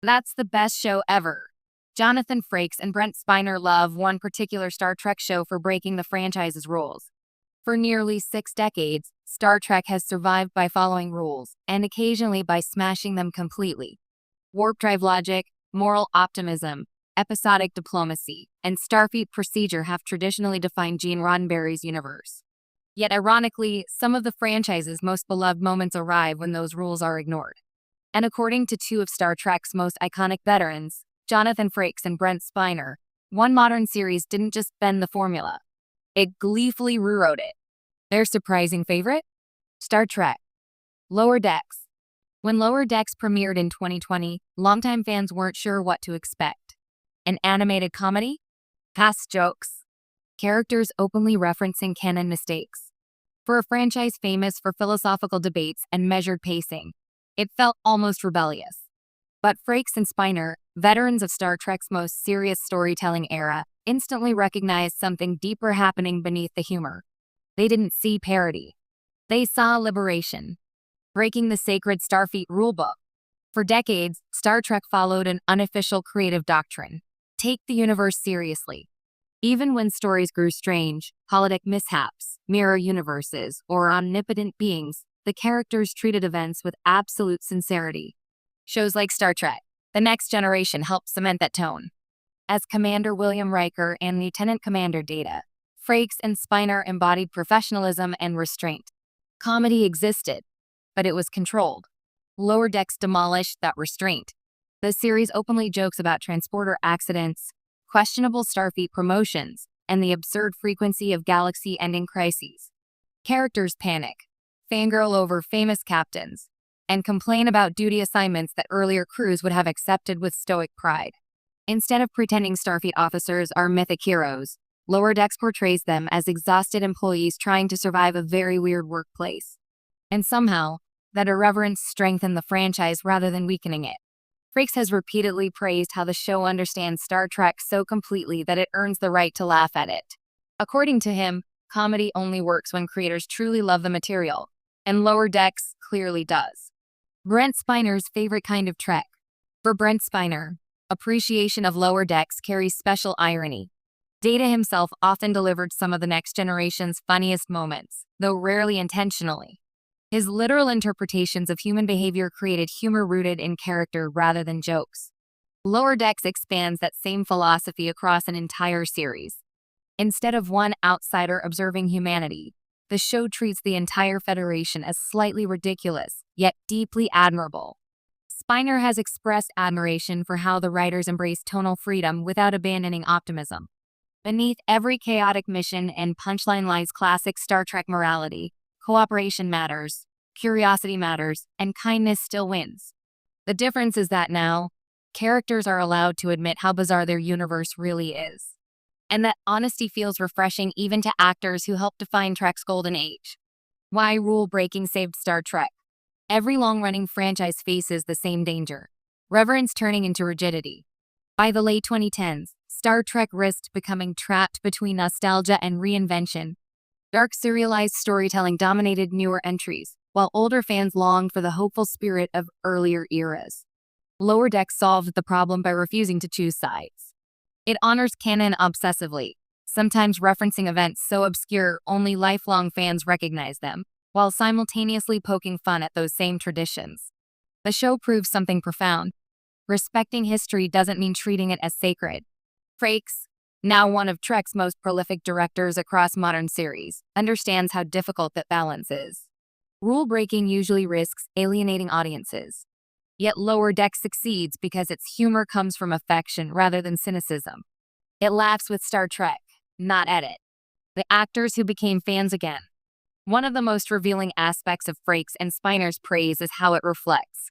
That's the best show ever. Jonathan Frakes and Brent Spiner love one particular Star Trek show for breaking the franchise's rules. For nearly 6 decades, Star Trek has survived by following rules, and occasionally by smashing them completely. Warp drive logic, moral optimism, episodic diplomacy, and Starfleet procedure have traditionally defined Gene Roddenberry's universe. Yet ironically, some of the franchise's most beloved moments arrive when those rules are ignored. And according to two of Star Trek's most iconic veterans, Jonathan Frakes and Brent Spiner, one modern series didn't just bend the formula. It gleefully rewrote it. Their surprising favorite? Star Trek. Lower Decks. When Lower Decks premiered in 2020, longtime fans weren't sure what to expect. An animated comedy? Past jokes? Characters openly referencing canon mistakes? For a franchise famous for philosophical debates and measured pacing, it felt almost rebellious. But Frakes and Spiner, veterans of Star Trek's most serious storytelling era, instantly recognized something deeper happening beneath the humor. They didn't see parody. They saw liberation, breaking the sacred Starfleet rulebook. For decades, Star Trek followed an unofficial creative doctrine: take the universe seriously. Even when stories grew strange, holodeck mishaps, mirror universes, or omnipotent beings, the characters treated events with absolute sincerity. Shows like Star Trek: The Next Generation helped cement that tone. As Commander William Riker and Lieutenant Commander Data, Frakes and Spiner embodied professionalism and restraint. Comedy existed, but it was controlled. Lower Decks demolished that restraint. The series openly jokes about transporter accidents, questionable Starfleet promotions, and the absurd frequency of galaxy-ending crises. Characters panic, fangirl over famous captains, and complain about duty assignments that earlier crews would have accepted with stoic pride. Instead of pretending Starfleet officers are mythic heroes, Lower Decks portrays them as exhausted employees trying to survive a very weird workplace. And somehow, that irreverence strengthened the franchise rather than weakening it. Frakes has repeatedly praised how the show understands Star Trek so completely that it earns the right to laugh at it. According to him, comedy only works when creators truly love the material, and Lower Decks clearly does. Brent Spiner's favorite kind of Trek. For Brent Spiner, appreciation of Lower Decks carries special irony. Data himself often delivered some of the Next Generation's funniest moments, though rarely intentionally. His literal interpretations of human behavior created humor rooted in character rather than jokes. Lower Decks expands that same philosophy across an entire series. Instead of one outsider observing humanity, the show treats the entire Federation as slightly ridiculous, yet deeply admirable. Spiner has expressed admiration for how the writers embrace tonal freedom without abandoning optimism. Beneath every chaotic mission and punchline lies classic Star Trek morality: cooperation matters, curiosity matters, and kindness still wins. The difference is that now, characters are allowed to admit how bizarre their universe really is. And that honesty feels refreshing even to actors who helped define Trek's golden age. Why rule breaking saved Star Trek? Every long-running franchise faces the same danger: reverence turning into rigidity. By the late 2010s, Star Trek risked becoming trapped between nostalgia and reinvention. Dark serialized storytelling dominated newer entries, while older fans longed for the hopeful spirit of earlier eras. Lower Decks solved the problem by refusing to choose sides. It honors canon obsessively, sometimes referencing events so obscure only lifelong fans recognize them, while simultaneously poking fun at those same traditions. The show proves something profound. Respecting history doesn't mean treating it as sacred. Frakes, now one of Trek's most prolific directors across modern series, understands how difficult that balance is. Rule-breaking usually risks alienating audiences. Yet Lower Decks succeeds because its humor comes from affection rather than cynicism. It laughs with Star Trek, not at it. The actors who became fans again. One of the most revealing aspects of Frakes and Spiner's praise is how it reflects